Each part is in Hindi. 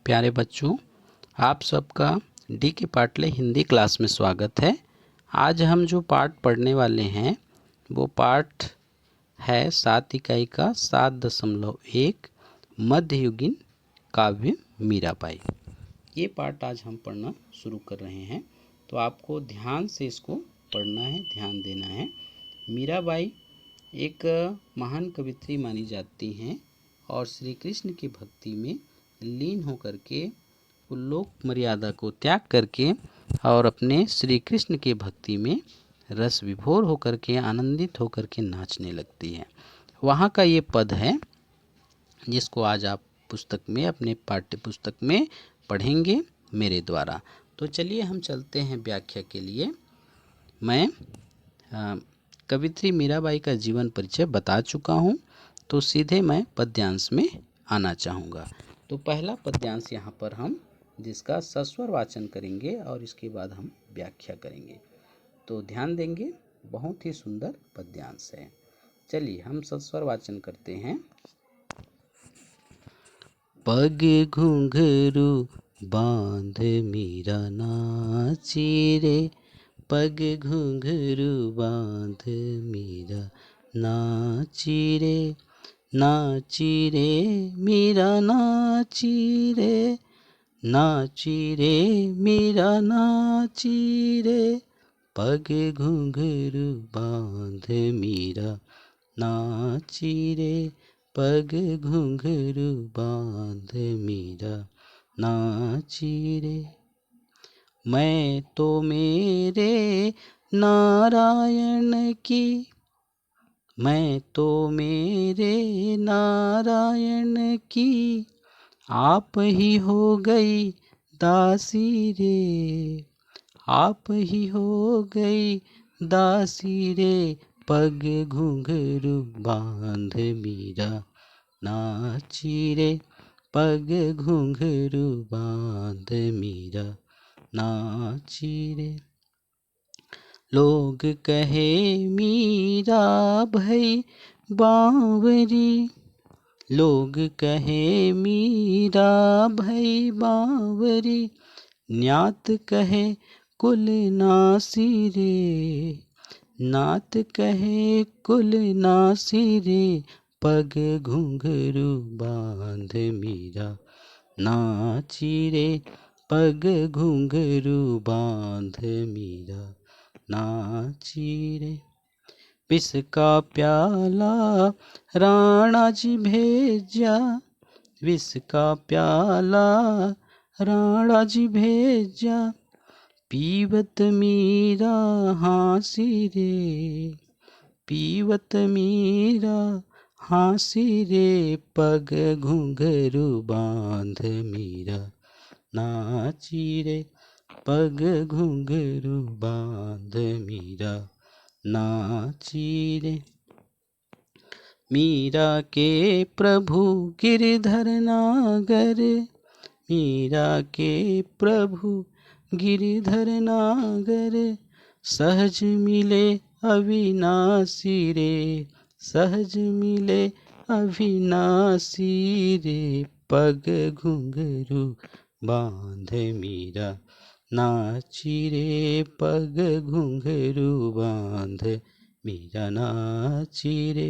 प्यारे बच्चों, आप सबका डी के पाटले हिंदी क्लास में स्वागत है। आज हम जो पाठ पढ़ने वाले हैं वो पाठ है 7 इकाई का 7.1 मध्ययुगीन काव्य मीराबाई। ये पाठ आज हम पढ़ना शुरू कर रहे हैं, तो आपको ध्यान से इसको पढ़ना है, ध्यान देना है। मीराबाई एक महान कवित्री मानी जाती हैं और श्री कृष्ण की भक्ति में लीन होकर के लोक मर्यादा को त्याग करके और अपने श्री कृष्ण के भक्ति में रस विभोर होकर के आनंदित होकर के नाचने लगती है। वहाँ का ये पद है जिसको आज आप पुस्तक में, अपने पाठ्य पुस्तक में पढ़ेंगे मेरे द्वारा। तो चलिए हम चलते हैं व्याख्या के लिए। मैं कवित्री मीराबाई का जीवन परिचय बता चुका हूँ, तो सीधे मैं पद्यांश में आना चाहूँगा। तो पहला पद्यांश यहाँ पर हम जिसका सस्वर वाचन करेंगे और इसके बाद हम व्याख्या करेंगे, तो ध्यान देंगे। बहुत ही सुंदर पद्यांश है। चलिए हम सस्वर वाचन करते हैं। पग घुंघरू बांध मीरा नाची रे, पग घुंघरू बांध मीरा नाची रे, नाची रे मीरा नाची रे, नाची रे मीरा नाची रे, पग घुंघरू बांध मीरा नाची रे, पग घुंघरू बांध मीरा नाची रे। मैं तो मेरे नारायण की, मैं तो मेरे नारायण की आप ही हो गई दासी रे, आप ही हो गई दासी रे, पग घुंघरू बांध मीरा नाची रे, पग घुंघरू बांध मीरा नाची रे। लोग कहे मीरा भई बावरी, लोग कहे मीरा भई बावरी, न्यात कहे कुल नासी रे, नात कहे कुल नासी रे, पग घुंघरू बांध मीरा नाची रे, पग घुंघरू बांध मीरा नाची रे। विष का प्याला राणा जी भेजा, विष का प्याला राणा जी भेजा, पीवत मीरा हाँसी रे, पीवत मीरा हाँसी रे, पग घुंघरू बांध मीरा नाची रे, पग घुंघरू बांध मीरा नाची रे। मीरा के प्रभु गिरधर नागर, मीरा के प्रभु गिरधर नागर, सहज मिले अविनाशी रे, सहज मिले अविनाशी रे, पग घुंघरू बांध मीरा नाची रे, पग घुंघरू बांध मीरा नाची रे,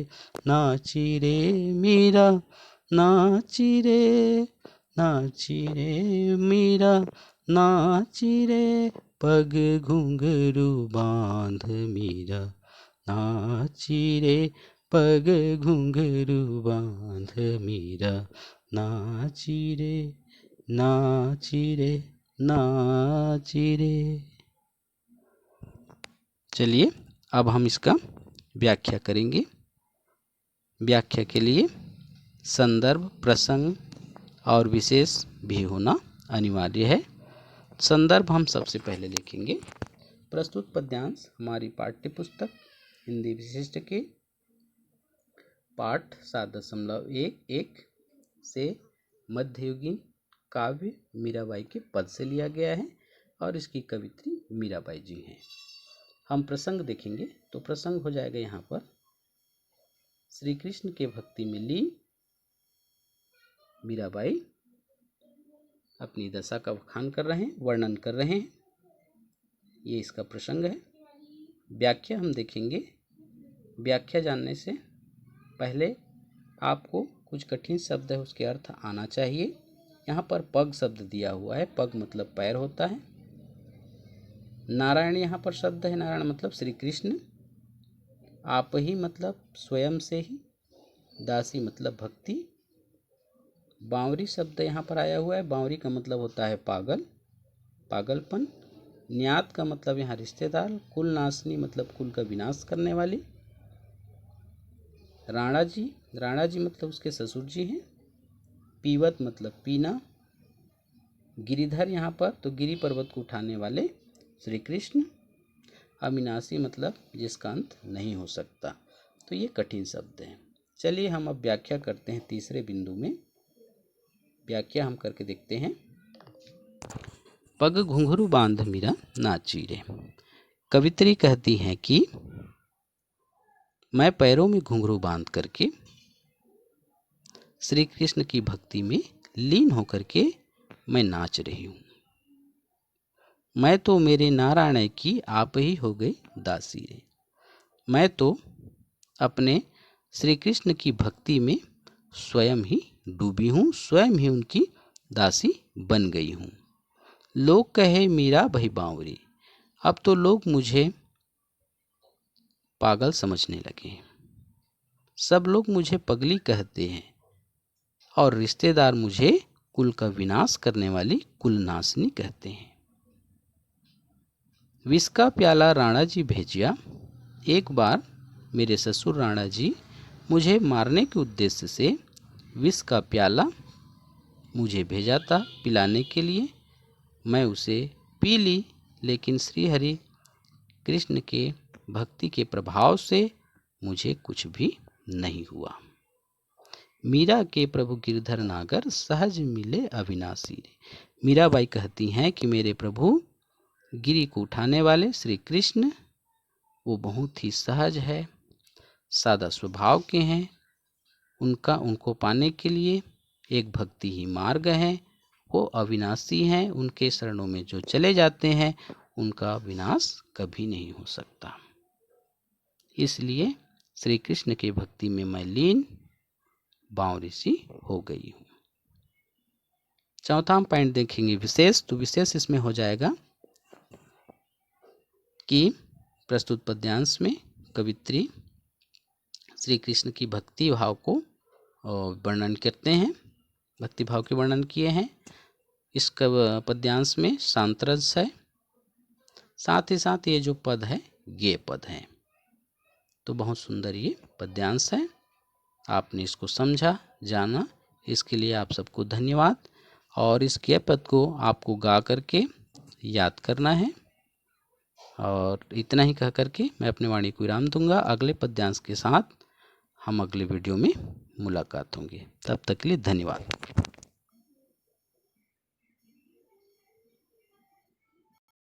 नाची रे मीरा नाची रे, नाची रे मीरा नाची रे, पग घुंघरू बांध मीरा नाची रे, पग घुंघरू बांध मीरा नाची रे, नाची रे, नाची रे। चलिए अब हम इसका व्याख्या करेंगे। व्याख्या के लिए संदर्भ, प्रसंग और विशेष भी होना अनिवार्य है। संदर्भ हम सबसे पहले लिखेंगे। प्रस्तुत पद्यांश हमारी पाठ्य पुस्तक हिंदी विशिष्ट के पाठ 7.1 से मध्ययुगीन काव्य मीराबाई के पद से लिया गया है और इसकी कवित्री मीराबाई जी हैं। हम प्रसंग देखेंगे, तो प्रसंग हो जाएगा यहाँ पर श्री कृष्ण के भक्ति में लीन मीराबाई अपनी दशा का बखान कर रहे हैं, वर्णन कर रहे हैं। ये इसका प्रसंग है। व्याख्या हम देखेंगे। व्याख्या जानने से पहले आपको कुछ कठिन शब्द है उसके अर्थ आना चाहिए। यहाँ पर पग शब्द दिया हुआ है। पग मतलब पैर होता है। नारायण यहाँ पर शब्द है। नारायण मतलब श्री कृष्ण। आप ही मतलब स्वयं से ही। दासी मतलब भक्ति। बावरी शब्द यहाँ पर आया हुआ है। बावरी का मतलब होता है पागल, पागलपन। न्यात का मतलब यहाँ रिश्तेदार। कुल नाशनी मतलब कुल का विनाश करने वाली। राणा जी, राणा जी मतलब उसके ससुर जी हैं। पीवत मतलब पीना। गिरिधर यहाँ पर तो गिरि पर्वत को उठाने वाले श्री कृष्ण। अविनाशी मतलब जिसका अंत नहीं हो सकता। तो ये कठिन शब्द हैं। चलिए हम अब व्याख्या करते हैं। तीसरे बिंदु में व्याख्या हम करके देखते हैं। पग घुंघरू बांध मीरा नाची रे। कवित्री कहती हैं कि मैं पैरों में घुंघरू बांध करके श्री कृष्ण की भक्ति में लीन होकर के मैं नाच रही हूँ। मैं तो मेरे नारायण की आप ही हो गई दासी रे। मैं तो अपने श्री कृष्ण की भक्ति में स्वयं ही डूबी हूँ, स्वयं ही उनकी दासी बन गई हूँ। लोग कहे मीरा भई बावरी। अब तो लोग मुझे पागल समझने लगे हैं। सब लोग मुझे पगली कहते हैं और रिश्तेदार मुझे कुल का विनाश करने वाली कुलनाशनी कहते हैं। विष का प्याला राणा जी भेजिया। एक बार मेरे ससुर राणा जी मुझे मारने के उद्देश्य से विष का प्याला मुझे भेजा था पिलाने के लिए। मैं उसे पी ली, लेकिन श्री हरि कृष्ण के भक्ति के प्रभाव से मुझे कुछ भी नहीं हुआ। मीरा के प्रभु गिरधर नागर सहज मिले अविनाशी रे। मीराबाई कहती हैं कि मेरे प्रभु गिरि को उठाने वाले श्री कृष्ण वो बहुत ही सहज है, सादा स्वभाव के हैं। उनको पाने के लिए एक भक्ति ही मार्ग है। वो अविनाशी हैं। उनके शरणों में जो चले जाते हैं उनका विनाश कभी नहीं हो सकता। इसलिए श्री कृष्ण के भक्ति में मैं लीन बावरी सी हो गई हूँ। चौथा हम पॉइंट देखेंगे विशेष। तो विशेष इसमें हो जाएगा कि प्रस्तुत पद्यांश में कवित्री श्री कृष्ण की भक्ति भाव को वर्णन करते हैं, भक्ति भाव के वर्णन किए हैं। इस पद्यांश में सांतरस है, साथ ही साथ ये जो पद है ये पद है। तो बहुत सुंदर ये पद्यांश है। आपने इसको समझा, जाना, इसके लिए आप सबको धन्यवाद। और इस गेय पद को आपको गा करके याद करना है। और इतना ही कह करके मैं अपनी वाणी को विराम दूंगा। अगले पद्यांश के साथ हम अगले वीडियो में मुलाकात होंगे। तब तक के लिए धन्यवाद।